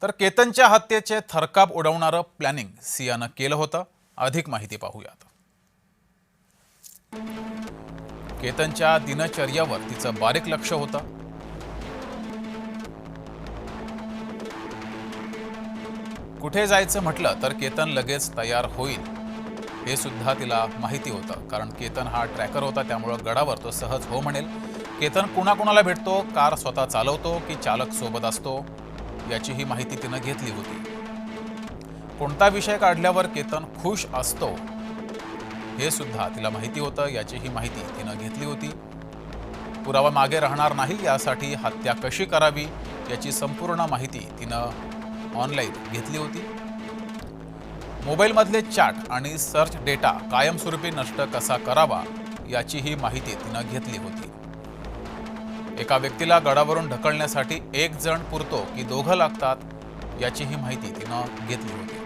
तर केतनच्या हत्येचे थरकाप उडवणारं प्लॅनिंग सियानं केलं होतं. अधिक माहिती पाहूयात. केतनच्या दिनचर्यावर तिचं बारीक लक्ष होतं. कुठे जायचं म्हटलं तर केतन लगेच तयार होईल हे सुद्धा तिला माहिती होतं, कारण केतन हा ट्रॅकर होता, त्यामुळे गडावर तो सहज हो म्हणेल. केतन कुणाकुणाला भेटतो, कार स्वतः चालवतो की चालक सोबत असतो, याचीही माहिती तिनं घेतली होती. कोणता विषय काढल्यावर केतन खुश असतो हे सुद्धा तिला माहिती होतं, याचीही माहिती तिनं घेतली होती. पुरावा मागे राहणार नाही यासाठी हत्या कशी करावी याची संपूर्ण माहिती तिनं ऑनलाईन घेतली होती. मोबाईलमधले चॅट आणि सर्च डेटा कायमस्वरूपी नष्ट कसा करावा याचीही माहिती तिनं घेतली होती. एका व्यक्तीला गडावरून ढकलण्यासाठी एक जण पुरतो की दोघं लागतात याचीही माहिती तिनं घेतली होती.